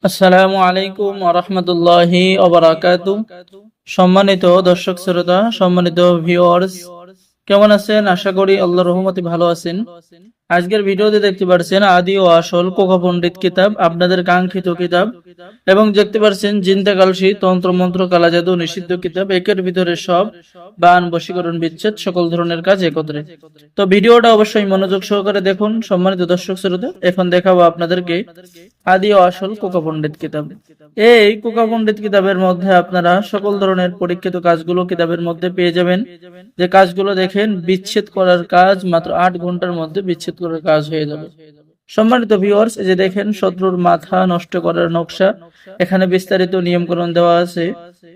আসসালামু আলাইকুম ওয়া রাহমাতুল্লাহি ওয়া বারাকাতুহু। সম্মানিত দর্শক শ্রোতা, সম্মানিত ভিউয়ার্স, কেমন আছেন? আশা করি আল্লাহর রহমতে ভালো আছেন। আজকের ভিডিওতে দেখতে পাচ্ছেন আদি ও আসল কোকা পণ্ডিত কিতাব, আপনাদের কাঙ্ক্ষিত কিতাব, এবং দেখতে পাচ্ছেন জিন্দা কালসি তন্ত্র মন্ত্র কালা জাদু নিষিদ্ধ কিতাব। একের ভিতরে সব বান বশীকরণ বিচ্ছেদ সকল ধরনের কাজ একত্রে। তো ভিডিওটা অবশ্যই মনোযোগ সহকারে দেখুন। সম্মানিত দর্শক শ্রোতা, এখন দেখাবো আপনাদেরকে আদি ও আসল কোকা পণ্ডিত কিতাব। এই কোকা পণ্ডিত কিতাবের মধ্যে আপনারা সকল ধরনের পরীক্ষিত কাজগুলো কিতাবের মধ্যে পেয়ে যাবেন। যে কাজগুলো দেখেন, বিচ্ছেদ করার কাজ মাত্র 8 ঘন্টার মধ্যে বিচ্ছেদ করার কাজ হয়ে যাবে। সম্মানিত ভিউয়ার্স, এই যে দেখেন শত্রুর মাথা নষ্ট করার নকশা, এখানে বিস্তারিত নিয়মকরণ দেওয়া আছে।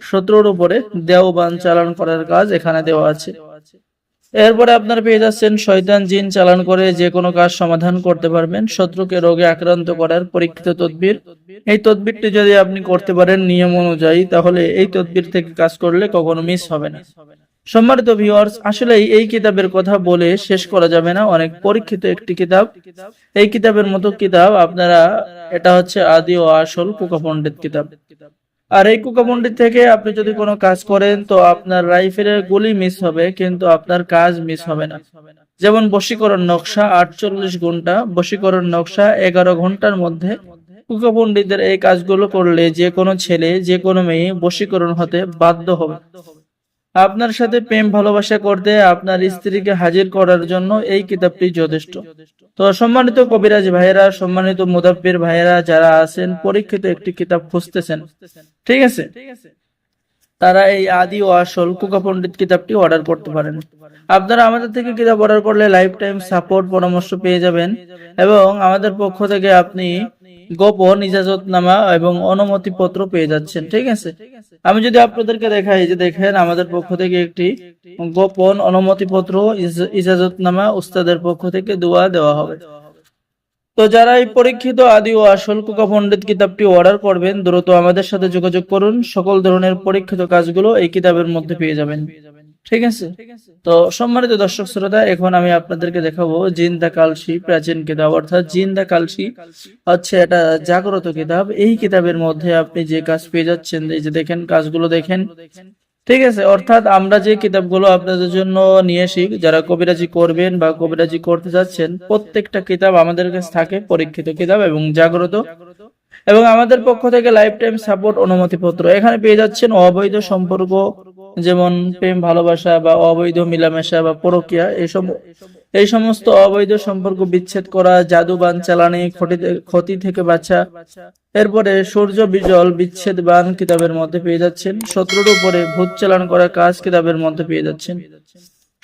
শত্রুর উপরে দেওবান চালান করার কাজ এখানে দেওয়া আছে। এরপরে আপনারা পেয়ে যাচ্ছেন শয়তান জিন চালান করে যে কোনো কাজ সমাধান করতে পারবেন। শত্রুকে রোগে আক্রান্ত করার পরীক্ষিত তদবির। এই তদবিরটি যদি আপনি করতে পারেন নিয়ম অনুযায়ী, তাহলে এই তদবির থেকে কাজ করলে কখনো মিস হবে না। সম্মানিত ভিউয়ার্স, আসলে এই কিতাবের কথা বলে শেষ করা যাবে না। অনেক পরীক্ষিত একটি কিতাব। এই কিতাবের মতো কিতাব আপনারা, এটা হচ্ছে আদি ও আসল কোকা পণ্ডিত কিতাব। আর এই কোকা পণ্ডিত থেকে আপনি যদি কোনো কাজ করেন, তো আপনার রাইফেলের গুলি মিস হবে, কিন্তু আপনার কাজ মিস হবে না। যেমন বশীকরণ নকশা 48 ঘন্টা, বশীকরণ নকশা 11 ঘন্টার মধ্যে কোকা পণ্ডিতের এই কাজগুলো করলে যে কোনো ছেলে যে কোনো মেয়ে বশীকরণ হতে বাধ্য হবে। আপনার সাথে প্রেম ভালোবাসা করতে আপনার স্ত্রীকে হাজির করার জন্য এই কিতাবটি যথেষ্ট। তো সম্মানিত কবিরাজ ভাইয়েরা, সম্মানিত মুদাব্বির ভাইয়েরা যারা আছেন, পরীক্ষিত একটি কিতাব খুঁজতেছেন, ঠিক আছে, তারা এই আদি ও আসল কোকা পণ্ডিত কিতাবটি অর্ডার করতে পারেন। আপনারা আমাদের থেকে কিতাব অর্ডার করলে লাইফ টাইম সাপোর্ট পরামর্শ পেয়ে যাবেন, এবং আমাদের পক্ষ থেকে আপনি গোপন ইজাজতনামা এবং অনুমতি পত্র পেয়ে যাচ্ছেন, ঠিক আছে। আমি যদি আপনাদেরকে দেখাই, যে দেখেন আমাদের পক্ষ থেকে একটি গোপন অনুমতি পত্র ইজাজতনামা উস্তাদের পক্ষ থেকে দেওয়া হবে। তো যারা এই পরীক্ষিত আদি ও আসল কোকা পণ্ডিত কিতাবটি অর্ডার করবেন, দ্রুত আমাদের সাথে যোগাযোগ করুন। সকল ধরনের পরীক্ষিত কাজগুলো এই কিতাবের মধ্যে পেয়ে যাবেন, ঠিক আছে। তো সম্মানিত দর্শক শ্রোতা, এখন আমি আপনাদেরকে দেখাবো জিন্দা কালসি প্রাচীন কিতাব, অর্থাৎ জিন্দা কালসি হচ্ছে এটা জাগ্রত কিতাব। এই কিতাবের মধ্যে আপনি যে কাজ পেয়ে যাচ্ছেন, এই যে দেখেন কাজগুলো দেখেন, ঠিক আছে। অর্থাৎ আমরা যে কিতাবগুলো আপনাদের জন্য নিয়ে আসি, যারা কবিরাজি করবেন বা কবিরাজি করতে যাচ্ছেন, প্রত্যেকটা কিতাব আমাদের কাছে থাকে পরীক্ষিত কিতাব এবং জাগ্রত, এবং আমাদের পক্ষ থেকে লাইফ টাইম সাপোর্ট অনুমতি পত্র। এখানে পেয়ে যাচ্ছেন অবৈধ সম্পর্ক, যেমন প্রেম ভালোবাসা বা অবৈধ মিলামেশা বা পরকীয়া, এই সমস্ত অবৈধ সম্পর্ক বিচ্ছেদ করা, জাদুবান চালানি, ক্ষতি থেকে বাঁচা। এরপরে সূর্য বিজল বিচ্ছেদ বান কিতাবের মধ্যে পেয়ে যাচ্ছেন। শত্রুর উপরে ভূত চালান করা কাজ কিতাবের মধ্যে পেয়ে যাচ্ছেন।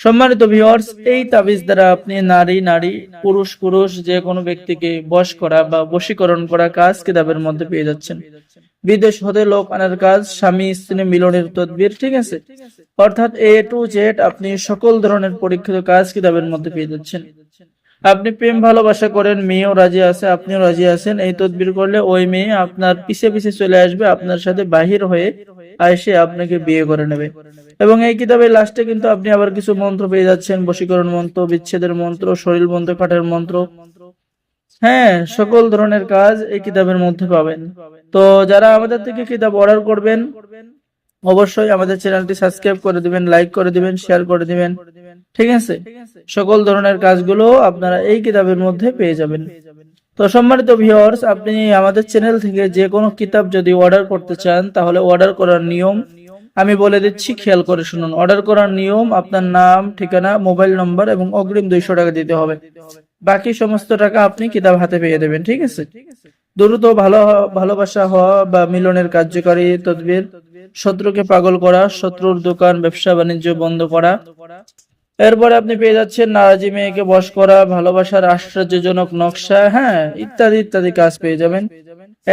সম্মানিত ভিউয়ার্স, এই তাবিজ দ্বারা আপনি নারী পুরুষ যে কোনো ব্যক্তিকে বশ করা বা বশীকরণ করা কাজ কিতাবের মধ্যে পেয়ে যাচ্ছেন। বিদেশ হতে লোক আনার কাজ, স্বামী স্ত্রী মিলনের তদবির, ঠিক আছে। অর্থাৎ A to Z আপনি সকল ধরনের পরীক্ষিত কাজ কিতাবের মধ্যে পেয়ে যাচ্ছেন। আপনি প্রেম ভালোবাসা করেন, মেয়েও রাজি আছে, আপনিও রাজি আছেন, এই তদবির করলে ওই মেয়ে আপনার পিছে পিছে চলে আসবে, আপনার সাথে বাহির হয়ে এসে আপনাকে বিয়ে করে নেবে। এবং এই কিতাবের লাস্টে কিন্তু আপনি আবার কিছু মন্ত্র পেয়ে যাচ্ছেন, বশীকরণ মন্ত্র, বিচ্ছেদের মন্ত্র, শরীর মন্ত্র, কাঠের মন্ত্র। হ্যাঁ, সকল ধরনের কাজ এই কিতাবের মধ্যে পাবেন। তো যারা আমাদের থেকে কিতাব অর্ডার করবেন, অবশ্যই আমাদের চ্যানেলটি সাবস্ক্রাইব করে দিবেন, লাইক করে দিবেন, শেয়ার করে দিবেন, ঠিক আছে। সকল ধরনের কাজগুলো আপনারা এই কিতাবের মধ্যে পেয়ে যাবেন। তো সম্মানিত ভিউয়ার্স, আপনি আমাদের চ্যানেল থেকে যে কোনো কিতাব যদি অর্ডার করতে চান, তাহলে অর্ডার করার নিয়ম আমি বলে দিচ্ছি, খেয়াল করে শুনুন। অর্ডার করার নিয়ম, আপনার নাম, ঠিকানা, মোবাইল নম্বর এবং অগ্রিম 200 টাকা দিতে হবে। বাকি সমস্ত টাকা আপনি কিতাব হাতে পেয়ে দেবেন, ঠিক আছে। দ্রুত ভালোবাসা হওয়া বা মিলনের কার্যকারী তদবির, শত্রুকে পাগল করা, শত্রুর দোকান ব্যবসা বাণিজ্য বন্ধ করা। এরপরে আপনি পেয়ে যাচ্ছেন নারাজি মেয়েকে বশ করা, ভালোবাসার আশ্চর্যজনক নকশা, হ্যাঁ, ইত্যাদি ইত্যাদি কাজ পেয়ে যাবেন।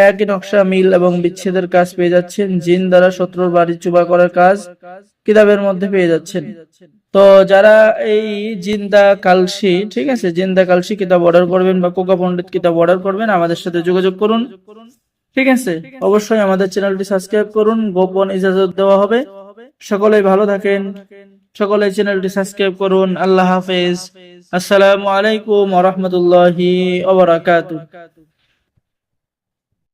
একই নকশা মিল এবং বিচ্ছেদের কাজ পেয়ে যাচ্ছেন। জিন দ্বারা শত্রুর বাড়ি চুবা করার কাজ কিতাবের মধ্যে পেয়ে যাচ্ছেন। তো যারা এই জিন্দা কালসি, ঠিক আছে, জিন্দা কালসি কিতাব অর্ডার করবেন বা কোকা পণ্ডিত কিতাব অর্ডার করবেন, আমাদের সাথে যোগাযোগ করুন, ঠিক আছে। অবশ্যই আমাদের চ্যানেলটি সাবস্ক্রাইব করুন, গোপন ইজাজত দেওয়া হবে। সকলেই ভালো থাকেন, সকলেই চ্যানেলটি সাবস্ক্রাইব করুন। আল্লাহ হাফেজ। আসসালামু আলাইকুম ওয়া রাহমাতুল্লাহি ওয়া বারাকাতুহু।